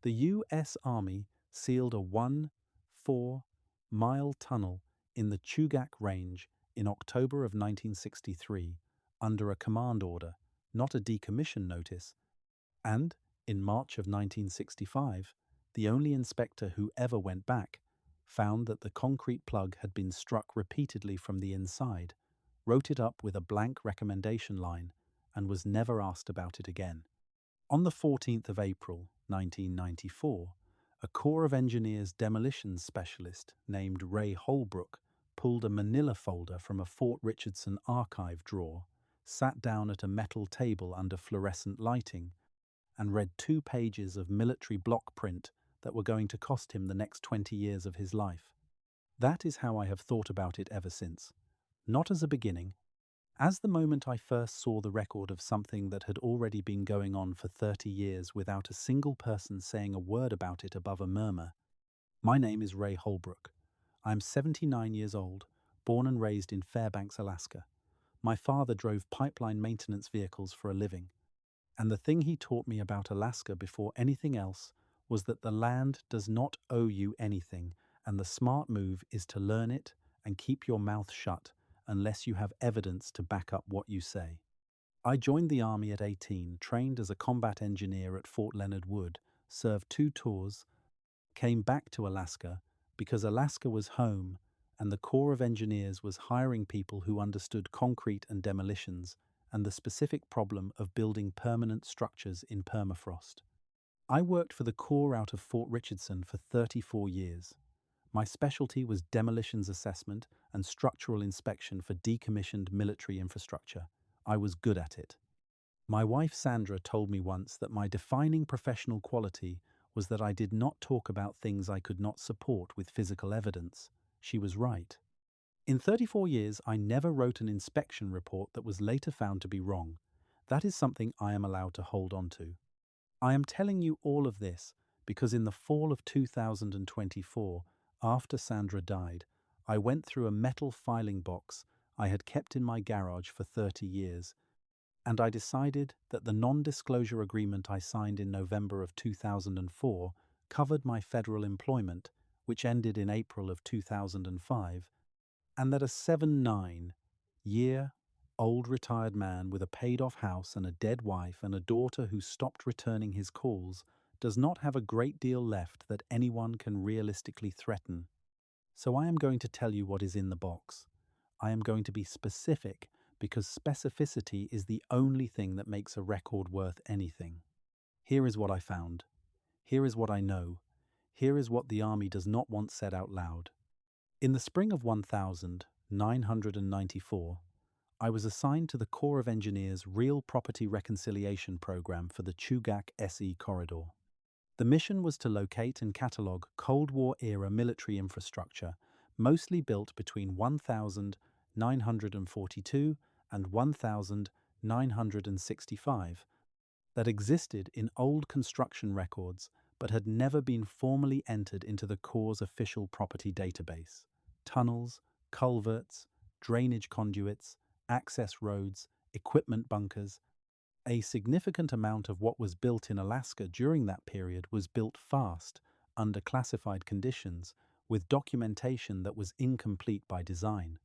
The U.S. Army sealed a 1-4-mile tunnel in the Chugach Range in October of 1963 under a command order, not a decommission notice, and, in March of 1965, the only inspector who ever went back found that the concrete plug had been struck repeatedly from the inside, wrote it up with a blank recommendation line, and was never asked about it again. On the 14th of April, 1994, a Corps of Engineers demolitions specialist named Ray Holbrook pulled a manila folder from a Fort Richardson archive drawer, sat down at a metal table under fluorescent lighting, and read 2 pages of military block print that were going to cost him the next 20 years of his life. That is how I have thought about it ever since. Not as a beginning, as the moment I first saw the record of something that had already been going on for 30 years without a single person saying a word about it above a murmur. My name is Ray Holbrook. I am 79 years old, born and raised in Fairbanks, Alaska. My father drove pipeline maintenance vehicles for a living, and the thing he taught me about Alaska before anything else was that the land does not owe you anything, and the smart move is to learn it and keep your mouth shut unless you have evidence to back up what you say. I joined the Army at 18, trained as a combat engineer at Fort Leonard Wood, served 2 tours, came back to Alaska because Alaska was home and the Corps of Engineers was hiring people who understood concrete and demolitions and the specific problem of building permanent structures in permafrost. I worked for the Corps out of Fort Richardson for 34 years. My specialty was demolitions assessment and structural inspection for decommissioned military infrastructure. I was good at it. My wife Sandra told me once that my defining professional quality was that I did not talk about things I could not support with physical evidence. She was right. In 34 years, I never wrote an inspection report that was later found to be wrong. That is something I am allowed to hold on to. I am telling you all of this because in the fall of 2024, after Sandra died, I went through a metal filing box I had kept in my garage for 30 years, and I decided that the non-disclosure agreement I signed in November of 2004 covered my federal employment, which ended in April of 2005, and that a 79-year-old retired man with a paid-off house and a dead wife and a daughter who stopped returning his calls does not have a great deal left that anyone can realistically threaten. So I am going to tell you what is in the box. I am going to be specific because specificity is the only thing that makes a record worth anything. Here is what I found. Here is what I know. Here is what the Army does not want said out loud. In the spring of 1994, I was assigned to the Corps of Engineers Real Property Reconciliation Program for the Chugach SE Corridor. The mission was to locate and catalogue Cold War-era military infrastructure, mostly built between 1942 and 1965, that existed in old construction records but had never been formally entered into the Corps' official property database. Tunnels, culverts, drainage conduits, access roads, equipment bunkers. A significant amount of what was built in Alaska during that period was built fast, under classified conditions, with documentation that was incomplete by design.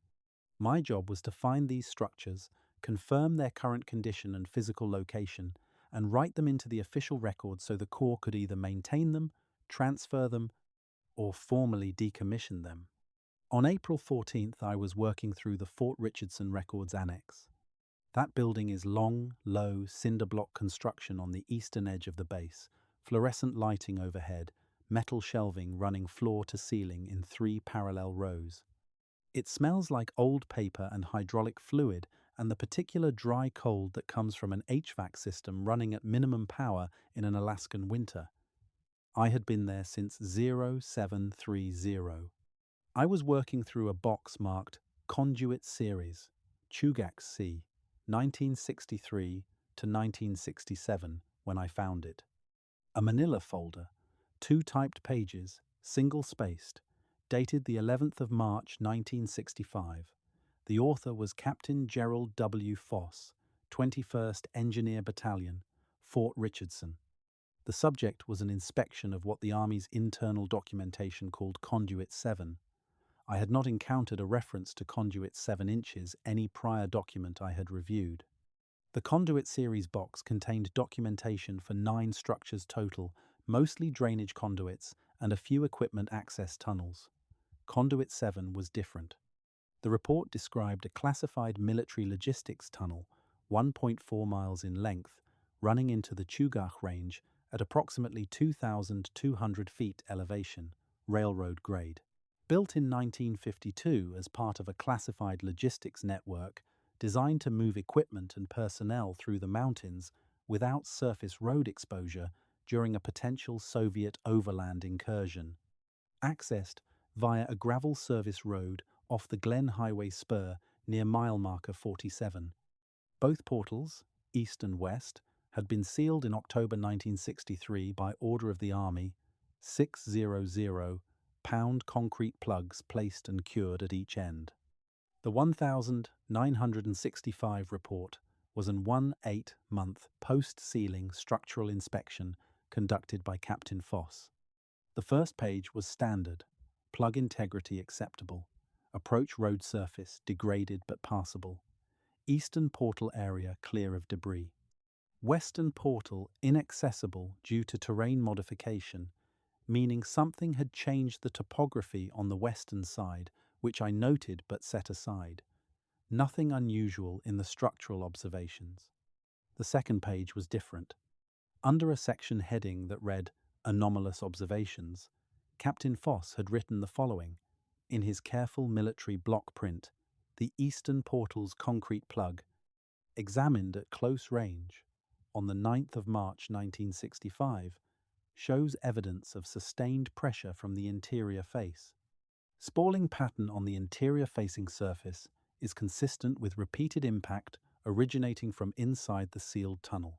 My job was to find these structures, confirm their current condition and physical location, and write them into the official record so the Corps could either maintain them, transfer them, or formally decommission them. On April 14th, I was working through the Fort Richardson Records Annex. That building is long, low, cinder block construction on the eastern edge of the base, fluorescent lighting overhead, metal shelving running floor to ceiling in 3 parallel rows. It smells like old paper and hydraulic fluid and the particular dry cold that comes from an HVAC system running at minimum power in an Alaskan winter. I had been there since 0730. I was working through a box marked Conduit Series, Chugach C, 1963 to 1967 when I found it. A manila folder, 2 typed pages, single-spaced, dated the 11th of March 1965. The author was Captain Gerald W. Foss, 21st Engineer Battalion, Fort Richardson. The subject was an inspection of what the Army's internal documentation called Conduit 7. I had not encountered a reference to Conduit 7 inches any prior document I had reviewed. The Conduit series box contained documentation for 9 structures total, mostly drainage conduits and a few equipment access tunnels. Conduit 7 was different. The report described a classified military logistics tunnel, 1.4 miles in length, running into the Chugach Range at approximately 2,200 feet elevation, railroad grade. Built in 1952 as part of a classified logistics network designed to move equipment and personnel through the mountains without surface road exposure during a potential Soviet overland incursion. Accessed via a gravel service road off the Glen Highway spur near mile marker 47. Both portals, east and west, had been sealed in October 1963 by order of the Army, 600-pound concrete plugs placed and cured at each end. The 1965 report was an 18-month post-sealing structural inspection conducted by Captain Foss. The first page was standard, plug integrity acceptable, approach road surface degraded but passable, eastern portal area clear of debris, western portal inaccessible due to terrain modification, meaning something had changed the topography on the western side, which I noted but set aside. Nothing unusual in the structural observations. The second page was different. Under a section heading that read Anomalous Observations, Captain Foss had written the following, in his careful military block print: the eastern portal's concrete plug, examined at close range on the 9th of March 1965, shows evidence of sustained pressure from the interior face. Spalling pattern on the interior-facing surface is consistent with repeated impact originating from inside the sealed tunnel.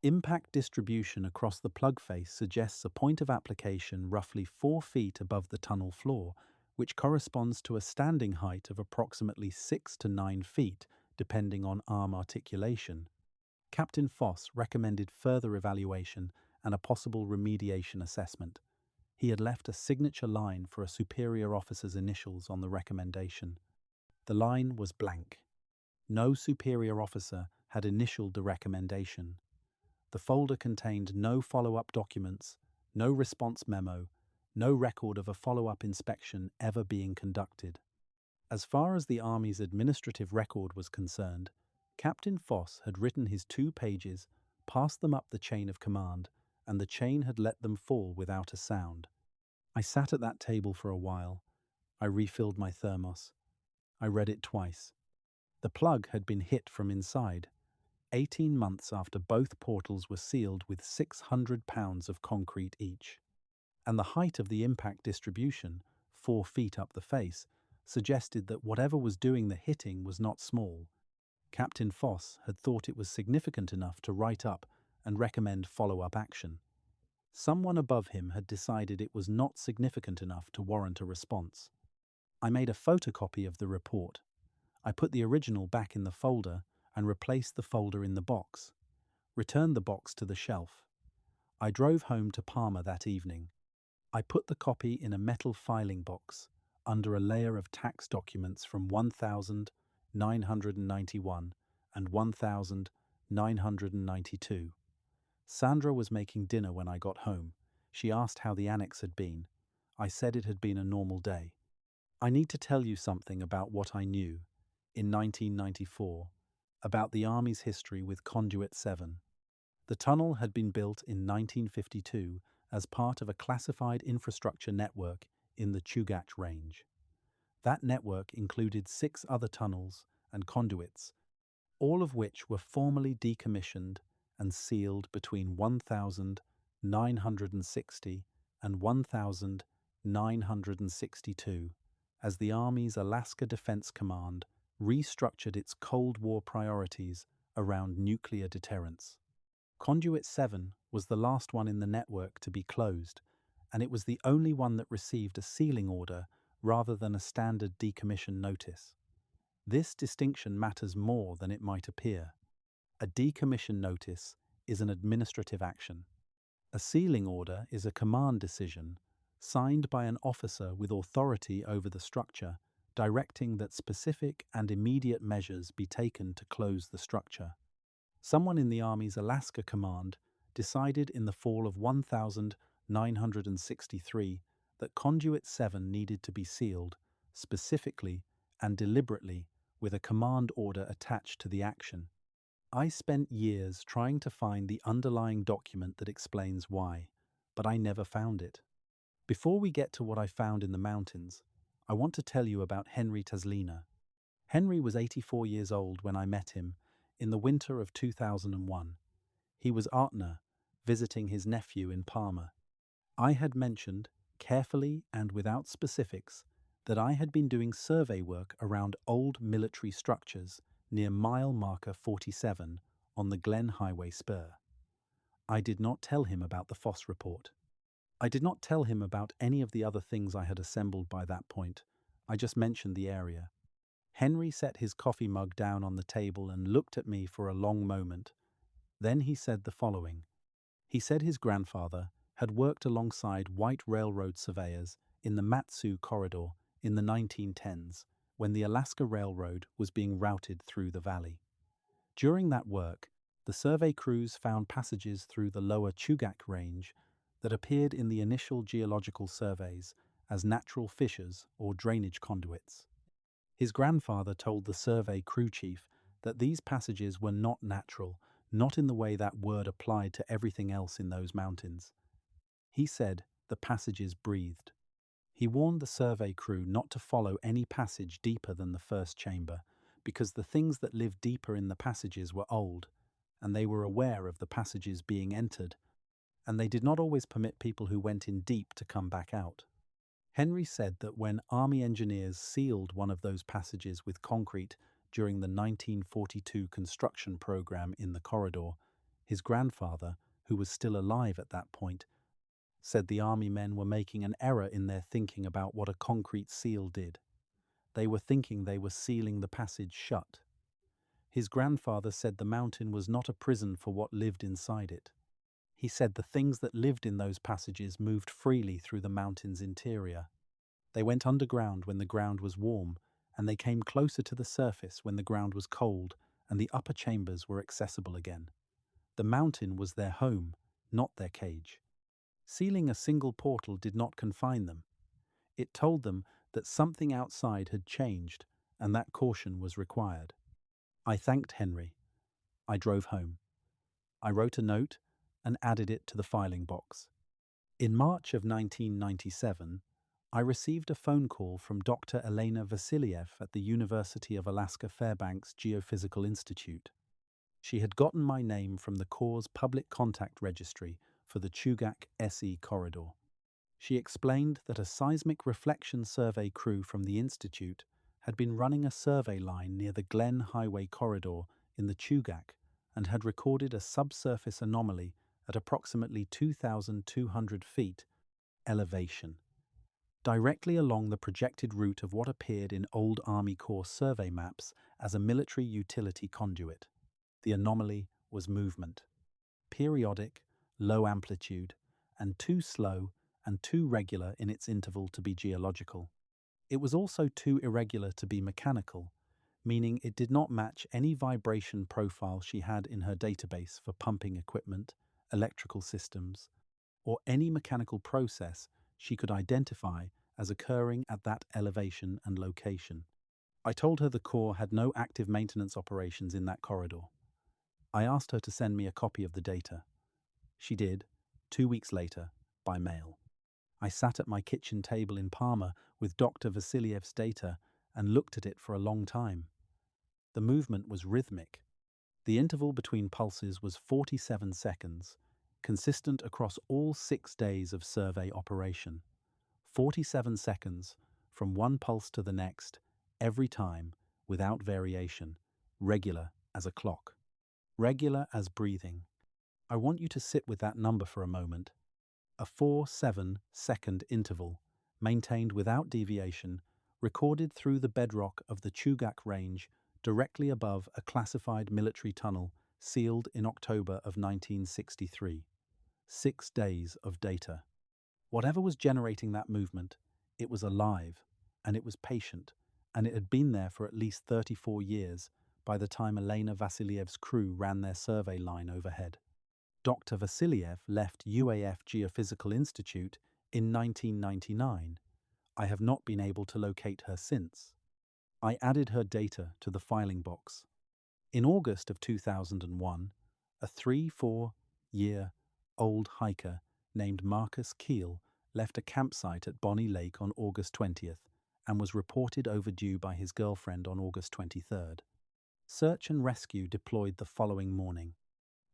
Impact distribution across the plug face suggests a point of application roughly 4 feet above the tunnel floor, which corresponds to a standing height of approximately 6 to 9 feet, depending on arm articulation. Captain Foss recommended further evaluation and a possible remediation assessment. He had left a signature line for a superior officer's initials on the recommendation. The line was blank. No superior officer had initialed the recommendation. The folder contained no follow-up documents, no response memo, no record of a follow-up inspection ever being conducted. As far as the Army's administrative record was concerned, Captain Foss had written his 2 pages, passed them up the chain of command, and the chain had let them fall without a sound. I sat at that table for a while. I refilled my thermos. I read it twice. The plug had been hit from inside, 18 months after both portals were sealed with 600 pounds of concrete each. And the height of the impact distribution, 4 feet up the face, suggested that whatever was doing the hitting was not small. Captain Foss had thought it was significant enough to write up and recommend follow-up action. Someone above him had decided it was not significant enough to warrant a response. I made a photocopy of the report. I put the original back in the folder and replaced the folder in the box, returned the box to the shelf. I drove home to Palmer that evening. I put the copy in a metal filing box under a layer of tax documents from 1991 and 1992. Sandra was making dinner when I got home. She asked how the annex had been. I said it had been a normal day. I need to tell you something about what I knew in 1994 about the Army's history with Conduit 7. The tunnel had been built in 1952 as part of a classified infrastructure network in the Chugach Range. That network included 6 other tunnels and conduits, all of which were formally decommissioned and sealed between 1960 and 1962 as the Army's Alaska Defense Command restructured its Cold War priorities around nuclear deterrence. Conduit 7 was the last one in the network to be closed, and it was the only one that received a sealing order rather than a standard decommission notice. This distinction matters more than it might appear. A decommission notice is an administrative action. A sealing order is a command decision signed by an officer with authority over the structure, directing that specific and immediate measures be taken to close the structure. Someone in the Army's Alaska Command decided in the fall of 1963 that Conduit 7 needed to be sealed, specifically and deliberately, with a command order attached to the action. I spent years trying to find the underlying document that explains why, but I never found it. Before we get to what I found in the mountains, I want to tell you about Henry Taslina. Henry was 84 years old when I met him in the winter of 2001. He was Artner, visiting his nephew in Palmer. I had mentioned, carefully and without specifics, that I had been doing survey work around old military structures near mile marker 47 on the Glen Highway spur. I did not tell him about the Foss report. I did not tell him about any of the other things I had assembled by that point. I just mentioned the area. Henry set his coffee mug down on the table and looked at me for a long moment. Then he said the following. He said his grandfather had worked alongside white railroad surveyors in the Matsu Corridor in the 1910s when the Alaska Railroad was being routed through the valley. During that work, the survey crews found passages through the lower Chugach Range that appeared in the initial geological surveys as natural fissures or drainage conduits. His grandfather told the survey crew chief that these passages were not natural, not in the way that word applied to everything else in those mountains. He said the passages breathed. He warned the survey crew not to follow any passage deeper than the first chamber, because the things that lived deeper in the passages were old, and they were aware of the passages being entered, and they did not always permit people who went in deep to come back out. Henry said that when Army engineers sealed one of those passages with concrete during the 1942 construction program in the corridor, his grandfather, who was still alive at that point, said the Army men were making an error in their thinking about what a concrete seal did. They were thinking they were sealing the passage shut. His grandfather said the mountain was not a prison for what lived inside it. He said the things that lived in those passages moved freely through the mountain's interior. They went underground when the ground was warm, and they came closer to the surface when the ground was cold and the upper chambers were accessible again. The mountain was their home, not their cage. Sealing a single portal did not confine them. It told them that something outside had changed and that caution was required. I thanked Henry. I drove home. I wrote a note and added it to the filing box. In March of 1997, I received a phone call from Dr. Elena Vasiliev at the University of Alaska Fairbanks Geophysical Institute. She had gotten my name from the Corps' public contact registry for the Chugach SE corridor. She explained that a seismic reflection survey crew from the institute had been running a survey line near the Glen Highway corridor in the Chugach and had recorded a subsurface anomaly at approximately 2,200 feet elevation, directly along the projected route of what appeared in old Army Corps survey maps as a military utility conduit. The anomaly was movement, periodic, low amplitude, and too slow and too regular in its interval to be geological. It was also too irregular to be mechanical, meaning it did not match any vibration profile she had in her database for pumping equipment, electrical systems, or any mechanical process she could identify as occurring at that elevation and location. I told her the Corps had no active maintenance operations in that corridor. I asked her to send me a copy of the data. She did, 2 weeks later, by mail. I sat at my kitchen table in Palmer with Dr. Vasiliev's data and looked at it for a long time. The movement was rhythmic. The interval between pulses was 47 seconds, consistent across all 6 days of survey operation. 47 seconds from one pulse to the next, every time, without variation, regular as a clock, regular as breathing. I want you to sit with that number for a moment. A 4-7 second interval, maintained without deviation, recorded through the bedrock of the Chugach Range directly above a classified military tunnel sealed in October of 1963. 6 days of data. Whatever was generating that movement, it was alive, and it was patient, and it had been there for at least 34 years by the time Elena Vasiliev's crew ran their survey line overhead. Dr. Vasiliev left UAF Geophysical Institute in 1999. I have not been able to locate her since. I added her data to the filing box. In August of 2001, a 3-4-year-old hiker named Marcus Keel left a campsite at Bonnie Lake on August 20th and was reported overdue by his girlfriend on August 23rd. Search and rescue deployed the following morning.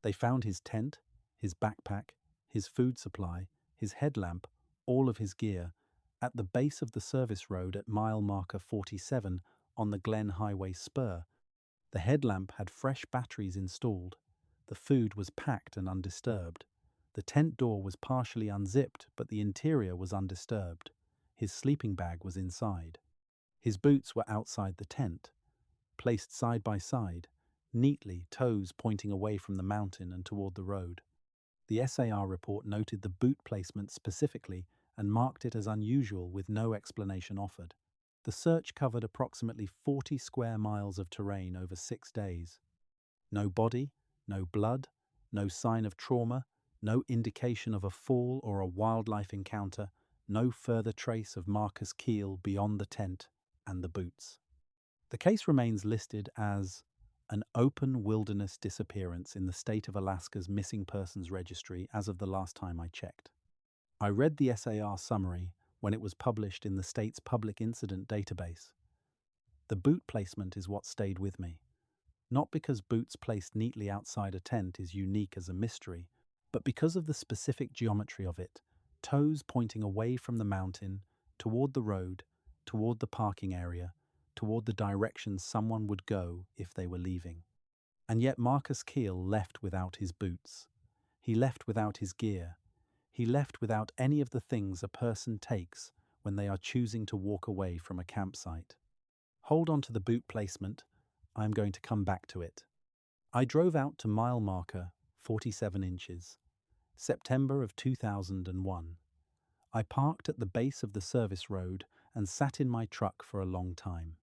They found his tent, his backpack, his food supply, his headlamp, all of his gear, at the base of the service road at mile marker 47 on the Glen Highway spur. The headlamp had fresh batteries installed. The food was packed and undisturbed. The tent door was partially unzipped, but the interior was undisturbed. His sleeping bag was inside. His boots were outside the tent, placed side by side, neatly, toes pointing away from the mountain and toward the road. The SAR report noted the boot placement specifically and marked it as unusual with no explanation offered. The search covered approximately 40 square miles of terrain over 6 days. No body, no blood, no sign of trauma, no indication of a fall or a wildlife encounter, no further trace of Marcus Keel beyond the tent and the boots. The case remains listed as an open wilderness disappearance in the state of Alaska's Missing Persons Registry as of the last time I checked. I read the SAR summary when it was published in the state's public incident database. The boot placement is what stayed with me. Not because boots placed neatly outside a tent is unique as a mystery, but because of the specific geometry of it, toes pointing away from the mountain, toward the road, toward the parking area, toward the direction someone would go if they were leaving. And yet Marcus Keel left without his boots. He left without his gear. He left without any of the things a person takes when they are choosing to walk away from a campsite. Hold on to the boot placement. I am going to come back to it. I drove out to mile marker 47 inches, September of 2001. I parked at the base of the service road and sat in my truck for a long time.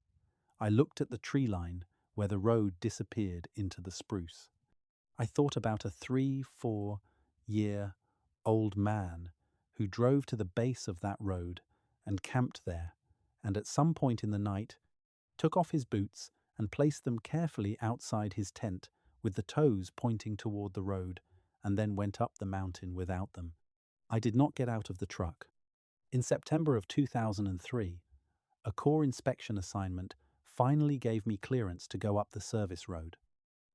I looked at the tree line where the road disappeared into the spruce. I thought about a 3-4-year-old man who drove to the base of that road and camped there, and at some point in the night took off his boots and placed them carefully outside his tent with the toes pointing toward the road, and then went up the mountain without them. I did not get out of the truck. In September of 2003, a core inspection assignment finally gave me clearance to go up the service road.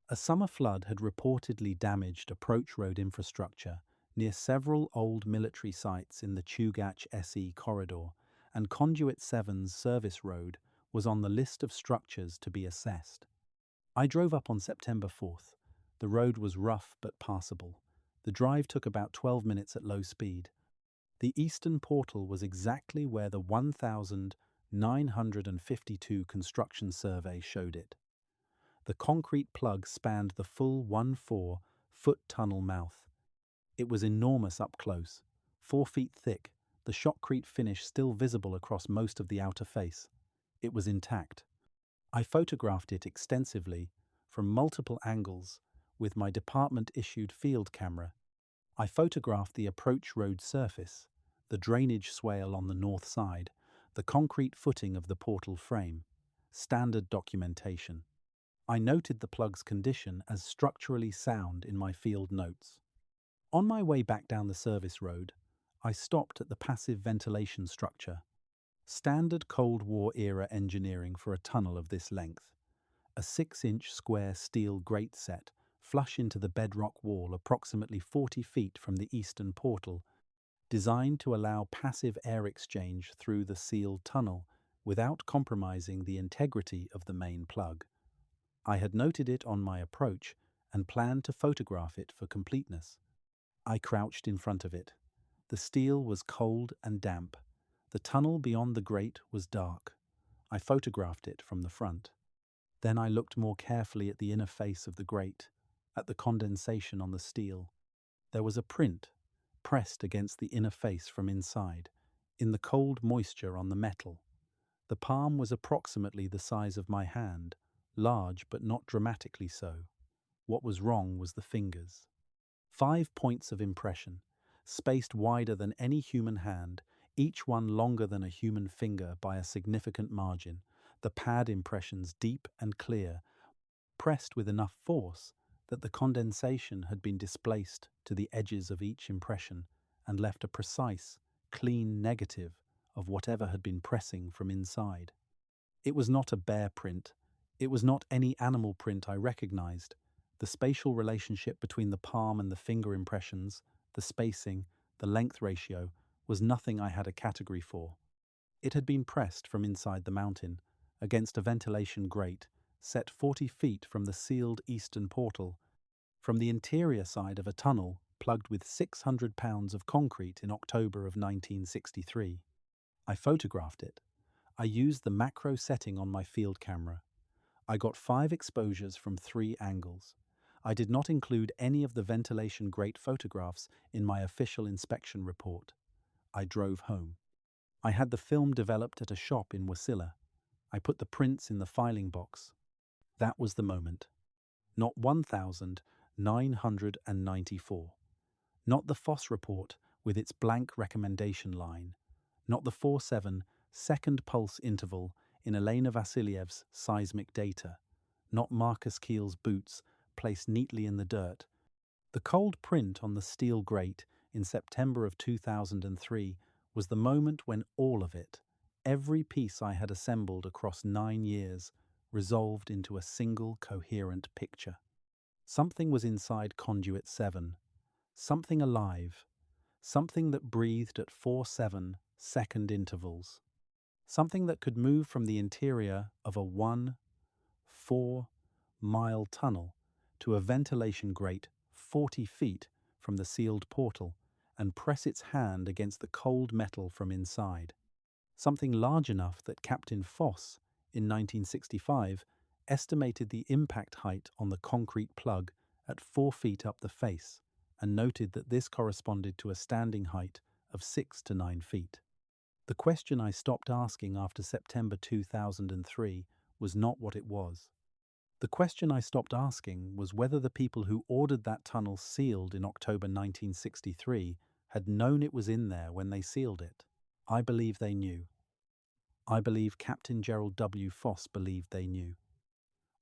A summer flood had reportedly damaged approach road infrastructure near several old military sites in the Chugach SE corridor, and Conduit 7's service road was on the list of structures to be assessed. I drove up on September 4th. The road was rough but passable. The drive took about 12 minutes at low speed. The eastern portal was exactly where the 1952 construction survey showed it. The concrete plug spanned the full 14-foot tunnel mouth. It was enormous up close, 4 feet thick, the shotcrete finish still visible across most of the outer face. It was intact. I photographed it extensively from multiple angles with my department-issued field camera. I photographed the approach road surface, the drainage swale on the north side, the concrete footing of the portal frame. Standard documentation. I noted the plug's condition as structurally sound in my field notes. On my way back down the service road, I stopped at the passive ventilation structure. Standard Cold War era engineering for a tunnel of this length. A 6-inch square steel grate set flush into the bedrock wall approximately 40 feet from the eastern portal, designed to allow passive air exchange through the sealed tunnel without compromising the integrity of the main plug. I had noted it on my approach and planned to photograph it for completeness. I crouched in front of it. The steel was cold and damp. The tunnel beyond the grate was dark. I photographed it from the front. Then I looked more carefully at the inner face of the grate, at the condensation on the steel. There was a print, pressed against the inner face from inside, in the cold moisture on the metal. The palm was approximately the size of my hand, large but not dramatically so. What was wrong was the fingers. 5 points of impression, spaced wider than any human hand, each one longer than a human finger by a significant margin, the pad impressions deep and clear, pressed with enough force that the condensation had been displaced to the edges of each impression and left a precise, clean negative of whatever had been pressing from inside. It was not a bear print. It was not any animal print I recognized. The spatial relationship between the palm and the finger impressions, the spacing, the length ratio, was nothing I had a category for. It had been pressed from inside the mountain, against a ventilation grate, set 40 feet from the sealed eastern portal, from the interior side of a tunnel plugged with 600 pounds of concrete in October of 1963. I photographed it. I used the macro setting on my field camera. I got 5 exposures from 3 angles. I did not include any of the ventilation grate photographs in my official inspection report. I drove home. I had the film developed at a shop in Wasilla. I put the prints in the filing box. That was the moment. Not 1,994. Not the Foss report with its blank recommendation line. Not the 4-7 second pulse interval in Elena Vassiliev's seismic data. Not Marcus Keel's boots placed neatly in the dirt. The cold print on the steel grate in September of 2003 was the moment when all of it, every piece I had assembled across 9 years, resolved into a single coherent picture. Something was inside Conduit 7, something alive, something that breathed at 4-7 second intervals, something that could move from the interior of a 1-4-mile tunnel to a ventilation grate 40 feet from the sealed portal and press its hand against the cold metal from inside. Something large enough that Captain Foss, in 1965, estimated the impact height on the concrete plug at 4 feet up the face and noted that this corresponded to a standing height of 6 to 9 feet. The question I stopped asking after September 2003 was not what it was. The question I stopped asking was whether the people who ordered that tunnel sealed in October 1963 had known it was in there when they sealed it. I believe they knew. I believe Captain Gerald W. Foss believed they knew.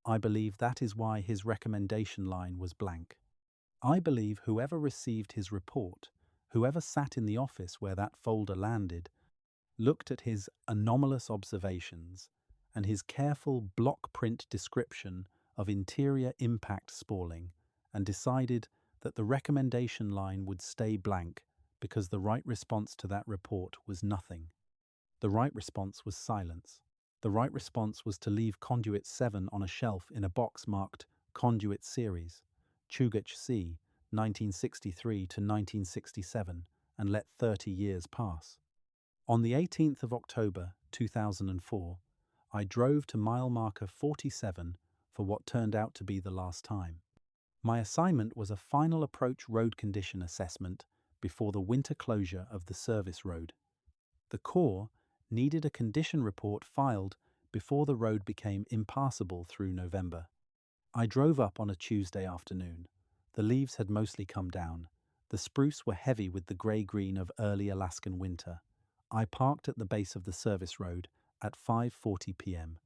I believe that is why his recommendation line was blank. I believe whoever received his report, whoever sat in the office where that folder landed, looked at his anomalous observations and his careful block print description of interior impact spalling and decided that the recommendation line would stay blank because the right response to that report was nothing. The right response was silence. The right response was to leave Conduit 7 on a shelf in a box marked Conduit Series, Chugach C, 1963 to 1967, and let 30 years pass. On the 18th of October 2004, I drove to mile marker 47 for what turned out to be the last time. My assignment was a final approach road condition assessment before the winter closure of the service road. The Corps needed a condition report filed before the road became impassable through November. I drove up on a Tuesday afternoon. The leaves had mostly come down. The spruce were heavy with the grey-green of early Alaskan winter. I parked at the base of the service road at 5:40 p.m.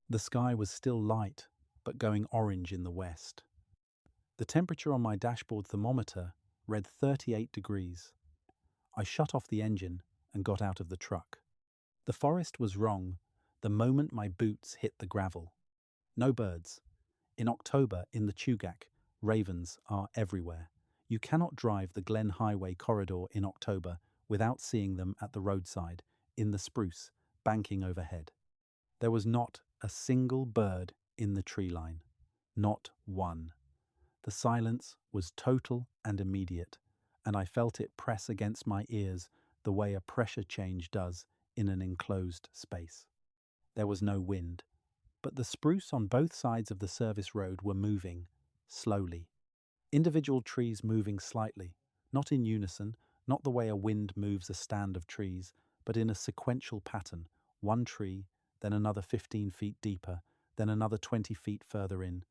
The sky was still light, but going orange in the west. The temperature on my dashboard thermometer read 38 degrees. I shut off the engine and got out of the truck. The forest was wrong the moment my boots hit the gravel. No birds. In October, in the Chugach, ravens are everywhere. You cannot drive the Glen Highway corridor in October without seeing them at the roadside, in the spruce, banking overhead. There was not a single bird in the tree line. Not one. The silence was total and immediate, and I felt it press against my ears the way a pressure change does in an enclosed space. There was no wind, but the spruce on both sides of the service road were moving, slowly. Individual trees moving slightly, not in unison, Not the way a wind moves a stand of trees, but in a sequential pattern. One tree, then another 15 feet deeper, then another 20 feet further in,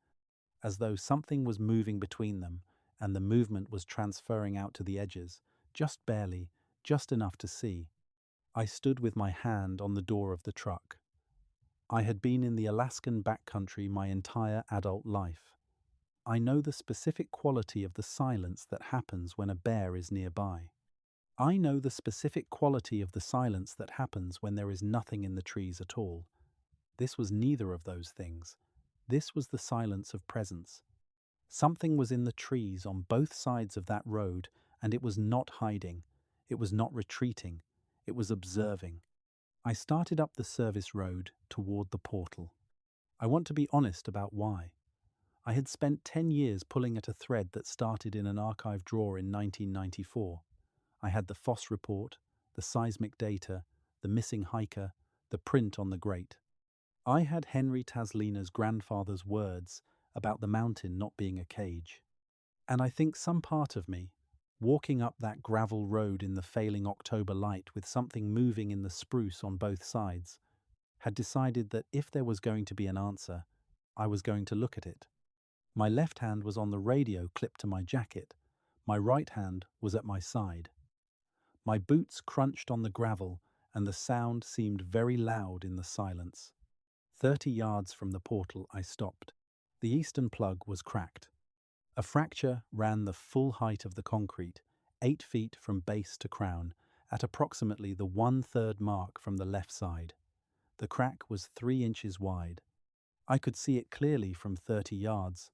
as though something was moving between them, and the movement was transferring out to the edges, just barely, just enough to see. I stood with my hand on the door of the truck. I had been in the Alaskan backcountry my entire adult life. I know the specific quality of the silence that happens when a bear is nearby. I know the specific quality of the silence that happens when there is nothing in the trees at all. This was neither of those things. This was the silence of presence. Something was in the trees on both sides of that road, and it was not hiding. It was not retreating. It was observing. I started up the service road toward the portal. I want to be honest about why. I had spent 10 years pulling at a thread that started in an archive drawer in 1994. I had the Foss report, the seismic data, the missing hiker, the print on the grate. I had Henry Taslina's grandfather's words about the mountain not being a cage. And I think some part of me, walking up that gravel road in the failing October light with something moving in the spruce on both sides, had decided that if there was going to be an answer, I was going to look at it. My left hand was on the radio clipped to my jacket. My right hand was at my side. My boots crunched on the gravel, and the sound seemed very loud in the silence. 30 yards from the portal, I stopped. The eastern plug was cracked. A fracture ran the full height of the concrete, 8 feet from base to crown, at approximately the 1/3 mark from the left side. The crack was 3 inches wide. I could see it clearly from 30 yards.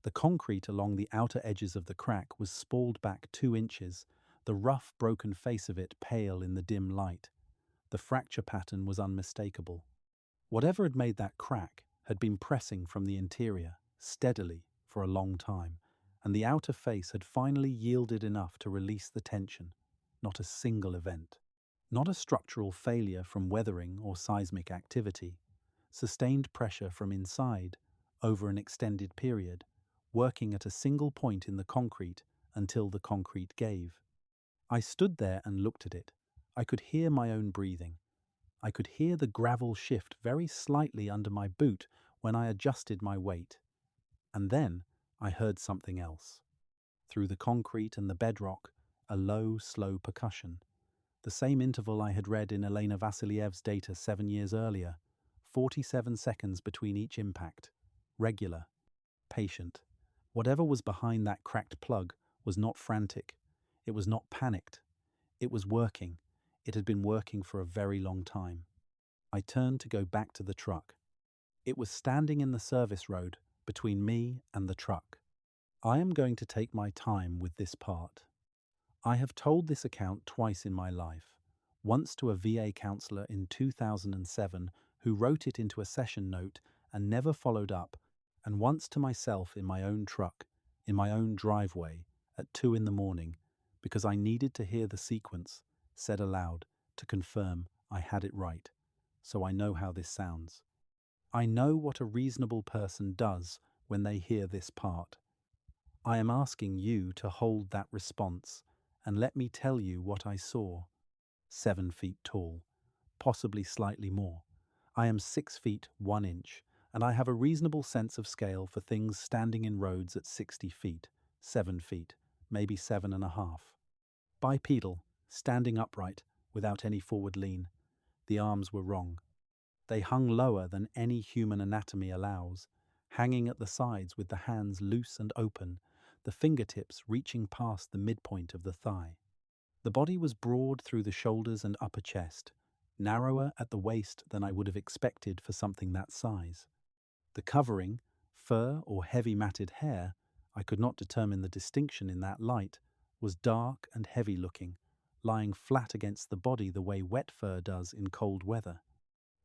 The concrete along the outer edges of the crack was spalled back 2 inches, the rough, broken face of it pale in the dim light. The fracture pattern was unmistakable. Whatever had made that crack had been pressing from the interior, steadily, for a long time, and the outer face had finally yielded enough to release the tension. Not a single event. Not a structural failure from weathering or seismic activity. Sustained pressure from inside, over an extended period, working at a single point in the concrete until the concrete gave. I stood there and looked at it. I could hear my own breathing. I could hear the gravel shift very slightly under my boot when I adjusted my weight. And then I heard something else. Through the concrete and the bedrock, a low, slow percussion. The same interval I had read in Elena Vassiliev's data 7 years earlier. 47 seconds between each impact. Regular. Patient. Whatever was behind that cracked plug was not frantic. It was not panicked. It was working. It had been working for a very long time. I turned to go back to the truck. It was standing in the service road between me and the truck. I am going to take my time with this part. I have told this account twice in my life. Once to a VA counselor in 2007 who wrote it into a session note and never followed up, and once to myself in my own truck, in my own driveway, at 2 in the morning, because I needed to hear the sequence, said aloud, to confirm I had it right. So I know how this sounds. I know what a reasonable person does when they hear this part. I am asking you to hold that response and let me tell you what I saw. 7 feet tall, possibly slightly more. I am 6 feet 1 inch, and I have a reasonable sense of scale for things standing in roads at 60 feet, 7 feet, maybe 7.5. Bipedal, standing upright, without any forward lean. The arms were wrong. They hung lower than any human anatomy allows, hanging at the sides with the hands loose and open, the fingertips reaching past the midpoint of the thigh. The body was broad through the shoulders and upper chest, narrower at the waist than I would have expected for something that size. The covering, fur or heavy matted hair, I could not determine the distinction in that light, was dark and heavy looking, lying flat against the body the way wet fur does in cold weather.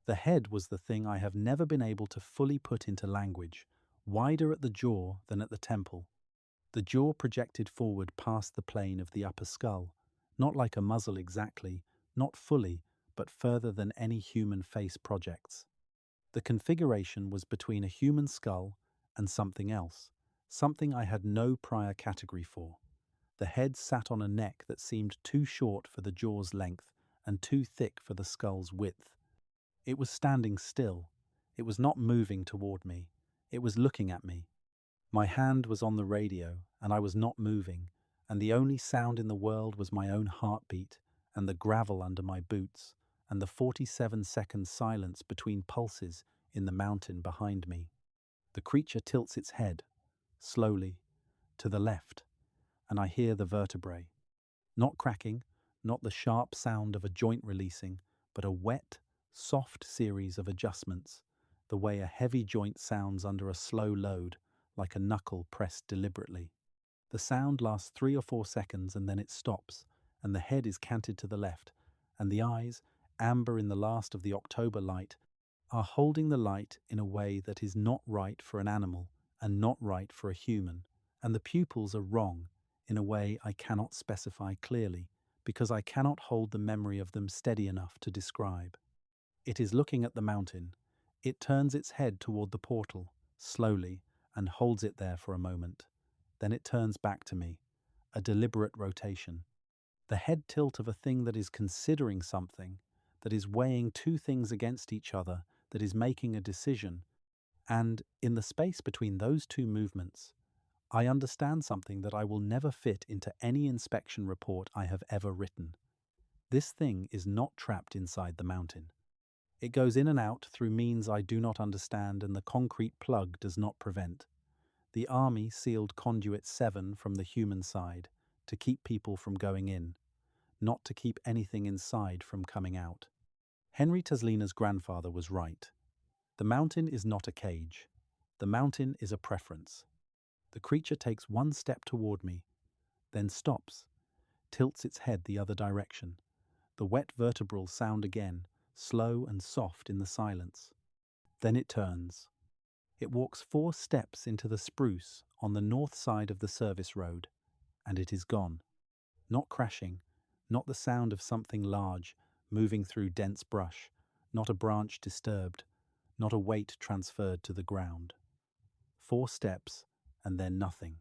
The head was the thing I have never been able to fully put into language, wider at the jaw than at the temple. The jaw projected forward past the plane of the upper skull, not like a muzzle exactly, not fully, but further than any human face projects. The configuration was between a human skull and something else, something I had no prior category for. The head sat on a neck that seemed too short for the jaw's length and too thick for the skull's width. It was standing still. It was not moving toward me. It was looking at me. My hand was on the radio, and I was not moving, and the only sound in the world was my own heartbeat, and the gravel under my boots, and the 47-second silence between pulses in the mountain behind me. The creature tilts its head, slowly, to the left, and I hear the vertebrae. Not cracking, not the sharp sound of a joint releasing, but a wet, soft series of adjustments, the way a heavy joint sounds under a slow load, like a knuckle pressed deliberately. The sound lasts 3 or 4 seconds and then it stops, and the head is canted to the left, and the eyes, amber in the last of the October light, are holding the light in a way that is not right for an animal and not right for a human, and the pupils are wrong in a way I cannot specify clearly, because I cannot hold the memory of them steady enough to describe. It is looking at the mountain. It turns its head toward the portal, slowly, and holds it there for a moment. Then it turns back to me, a deliberate rotation. The head tilt of a thing that is considering something, that is weighing two things against each other, that is making a decision. And in the space between those two movements, I understand something that I will never fit into any inspection report I have ever written. This thing is not trapped inside the mountain. It goes in and out through means I do not understand, and the concrete plug does not prevent. The army sealed conduit 7 from the human side to keep people from going in, not to keep anything inside from coming out. Henry Taslina's grandfather was right. The mountain is not a cage. The mountain is a preference. The creature takes one step toward me, then stops, tilts its head the other direction. The wet vertebrals sound again, slow and soft in the silence. Then it turns. It walks 4 steps into the spruce on the north side of the service road, and it is gone. Not crashing, not the sound of something large moving through dense brush, not a branch disturbed, not a weight transferred to the ground. 4 steps, and then nothing.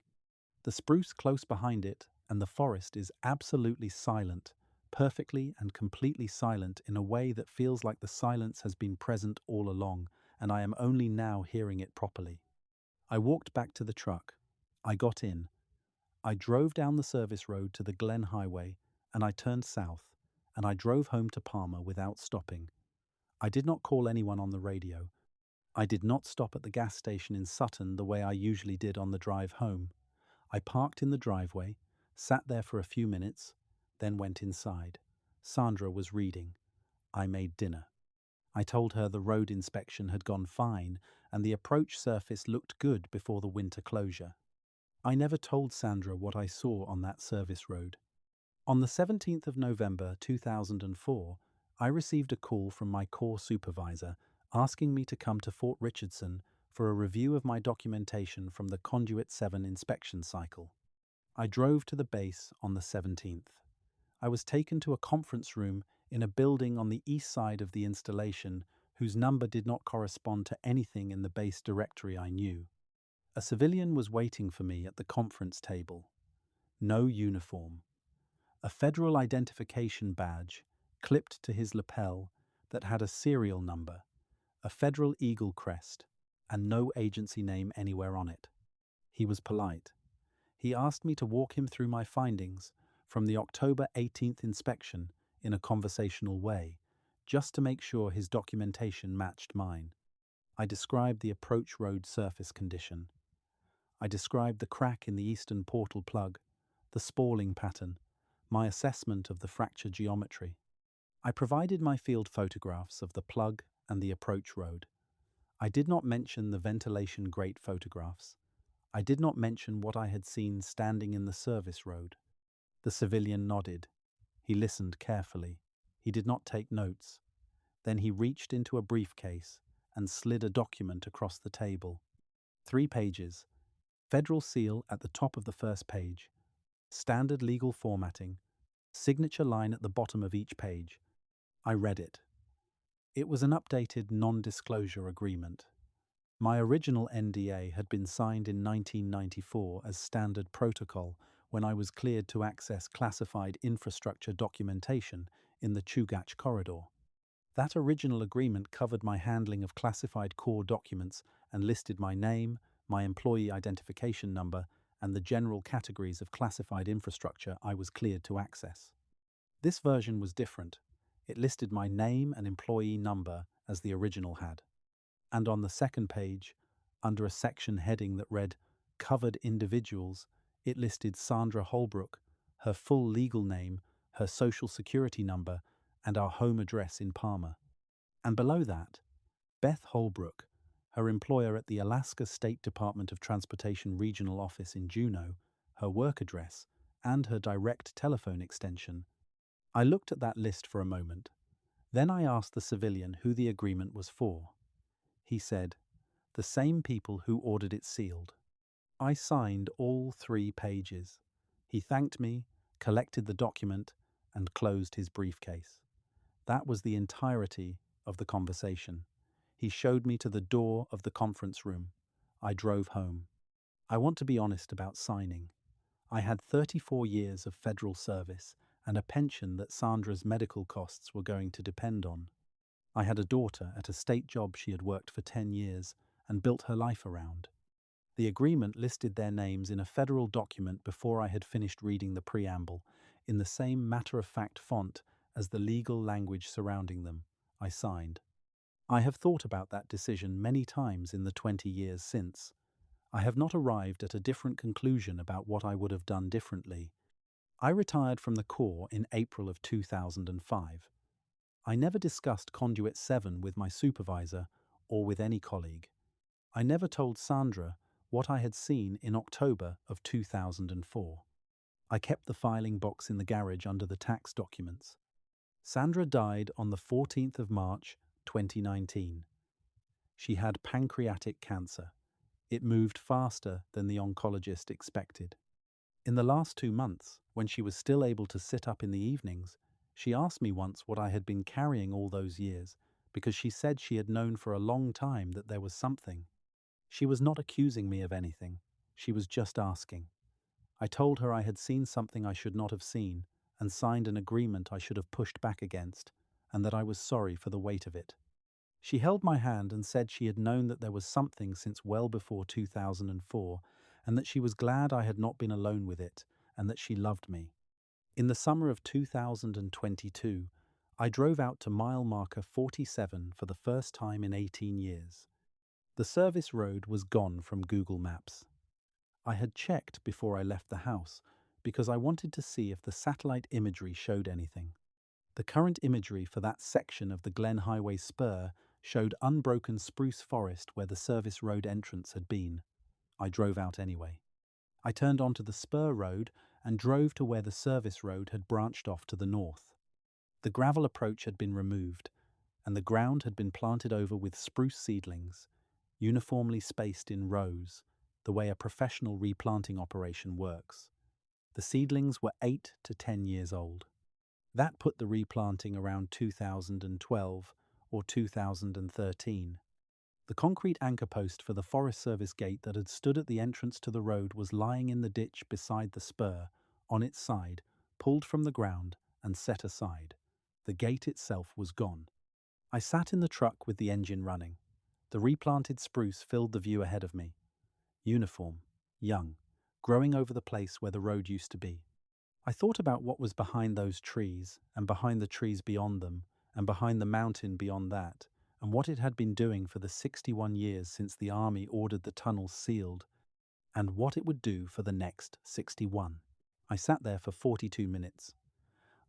The spruce close behind it and the forest is absolutely silent, perfectly and completely silent in a way that feels like the silence has been present all along, and I am only now hearing it properly. I walked back to the truck. I got in. I drove down the service road to the Glen Highway, and I turned south, and I drove home to Palmer without stopping. I did not call anyone on the radio. I did not stop at the gas station in Sutton the way I usually did on the drive home. I parked in the driveway, sat there for a few minutes, then went inside. Sandra was reading. I made dinner. I told her the road inspection had gone fine and the approach surface looked good before the winter closure. I never told Sandra what I saw on that service road. On the 17th of November 2004, I received a call from my corps supervisor asking me to come to Fort Richardson for a review of my documentation from the Conduit 7 inspection cycle. I drove to the base on the 17th. I was taken to a conference room in a building on the east side of the installation whose number did not correspond to anything in the base directory I knew. A civilian was waiting for me at the conference table. No uniform. A federal identification badge clipped to his lapel that had a serial number, a federal eagle crest, and no agency name anywhere on it. He was polite. He asked me to walk him through my findings from the October 18th inspection in a conversational way, just to make sure his documentation matched mine. I described the approach road surface condition. I described the crack in the eastern portal plug, the spalling pattern, my assessment of the fracture geometry. I provided my field photographs of the plug and the approach road. I did not mention the ventilation grate photographs. I did not mention what I had seen standing in the service road. The civilian nodded. He listened carefully. He did not take notes. Then he reached into a briefcase and slid a document across the table. 3 pages. Federal seal at the top of the first page. Standard legal formatting. Signature line at the bottom of each page. I read it. It was an updated non-disclosure agreement. My original NDA had been signed in 1994 as standard protocol when I was cleared to access classified infrastructure documentation in the Chugach corridor. That original agreement covered my handling of classified core documents and listed my name, my employee identification number, and the general categories of classified infrastructure I was cleared to access. This version was different. It listed my name and employee number as the original had. And on the second page, under a section heading that read Covered Individuals, it listed Sandra Holbrook, her full legal name, her social security number, and our home address in Palmer. And below that, Beth Holbrook, her employer at the Alaska State Department of Transportation Regional Office in Juneau, her work address, and her direct telephone extension. I looked at that list for a moment. Then I asked the civilian who the agreement was for. He said, the same people who ordered it sealed. I signed all 3 pages. He thanked me, collected the document, and closed his briefcase. That was the entirety of the conversation. He showed me to the door of the conference room. I drove home. I want to be honest about signing. I had 34 years of federal service and a pension that Sandra's medical costs were going to depend on. I had a daughter at a state job she had worked for 10 years and built her life around. The agreement listed their names in a federal document before I had finished reading the preamble, in the same matter-of-fact font as the legal language surrounding them. I signed. I have thought about that decision many times in the 20 years since. I have not arrived at a different conclusion about what I would have done differently. I retired from the Corps in April of 2005. I never discussed Conduit 7 with my supervisor or with any colleague. I never told Sandra what I had seen in October of 2004. I kept the filing box in the garage under the tax documents. Sandra died on the 14th of March, 2019. She had pancreatic cancer. It moved faster than the oncologist expected. In the last 2 months, when she was still able to sit up in the evenings, she asked me once what I had been carrying all those years, because she said she had known for a long time that there was something. She was not accusing me of anything. She was just asking. I told her I had seen something I should not have seen and signed an agreement I should have pushed back against, and that I was sorry for the weight of it. She held my hand and said she had known that there was something since well before 2004, and that she was glad I had not been alone with it, and that she loved me. In the summer of 2022, I drove out to mile marker 47 for the first time in 18 years. The service road was gone from Google Maps. I had checked before I left the house because I wanted to see if the satellite imagery showed anything. The current imagery for that section of the Glen Highway spur showed unbroken spruce forest where the service road entrance had been. I drove out anyway. I turned onto the spur road and drove to where the service road had branched off to the north. The gravel approach had been removed, and the ground had been planted over with spruce seedlings, uniformly spaced in rows, the way a professional replanting operation works. The seedlings were 8 to 10 years old. That put the replanting around 2012 or 2013. The concrete anchor post for the Forest Service gate that had stood at the entrance to the road was lying in the ditch beside the spur, on its side, pulled from the ground and set aside. The gate itself was gone. I sat in the truck with the engine running. The replanted spruce filled the view ahead of me. Uniform, young, growing over the place where the road used to be. I thought about what was behind those trees, and behind the trees beyond them, and behind the mountain beyond that, and what it had been doing for the 61 years since the army ordered the tunnels sealed, and what it would do for the next 61. I sat there for 42 minutes.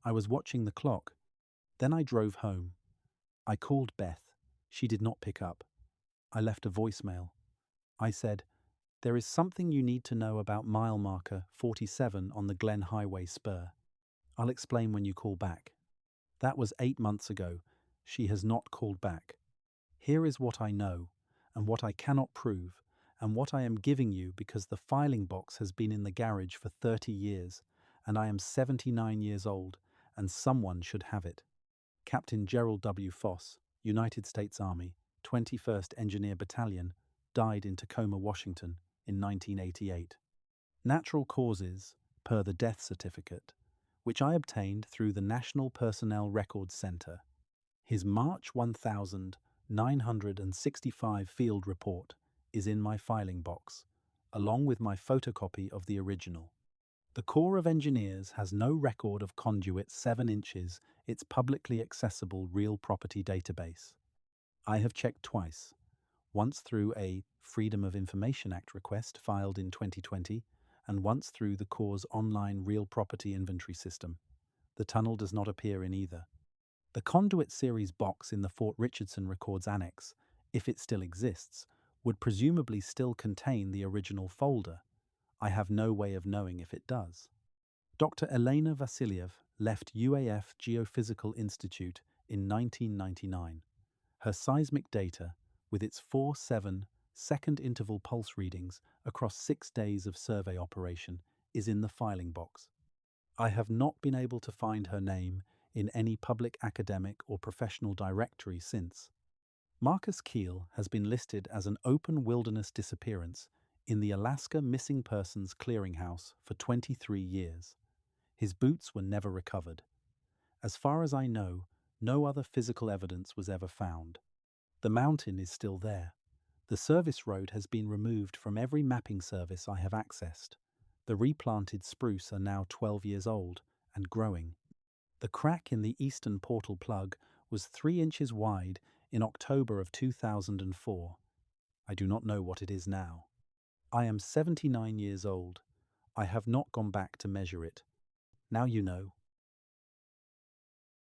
I was watching the clock. Then I drove home. I called Beth. She did not pick up. I left a voicemail. I said, "There is something you need to know about mile marker 47 on the Glen Highway spur. I'll explain when you call back." That was 8 months ago. She has not called back. Here is what I know, and what I cannot prove, and what I am giving you because the filing box has been in the garage for 30 years, and I am 79 years old, and someone should have it. Captain Gerald W. Foss, United States Army, 21st Engineer Battalion, died in Tacoma, Washington, in 1988. Natural causes, per the death certificate, which I obtained through the National Personnel Records Center. His March 1965 field report is in my filing box, along with my photocopy of the original. The Corps of Engineers has no record of Conduit's 7 inches, its publicly accessible real property database. I have checked twice, once through a Freedom of Information Act request filed in 2020, and once through the Corps' online real property inventory system. The tunnel does not appear in either. The Conduit series box in the Fort Richardson Records Annex, if it still exists, would presumably still contain the original folder. I have no way of knowing if it does. Dr. Elena Vasilyev left UAF Geophysical Institute in 1999. Her seismic data, with its 4/7 second interval pulse readings across 6 days of survey operation, is in the filing box. I have not been able to find her name in any public academic or professional directory since. Marcus Keel has been listed as an open wilderness disappearance in the Alaska Missing Persons Clearinghouse for 23 years. His boots were never recovered. As far as I know, no other physical evidence was ever found. The mountain is still there. The service road has been removed from every mapping service I have accessed. The replanted spruce are now 12 years old and growing. The crack in the eastern portal plug was 3 inches wide in October of 2004. I do not know what it is now. I am 79 years old. I have not gone back to measure it. Now you know.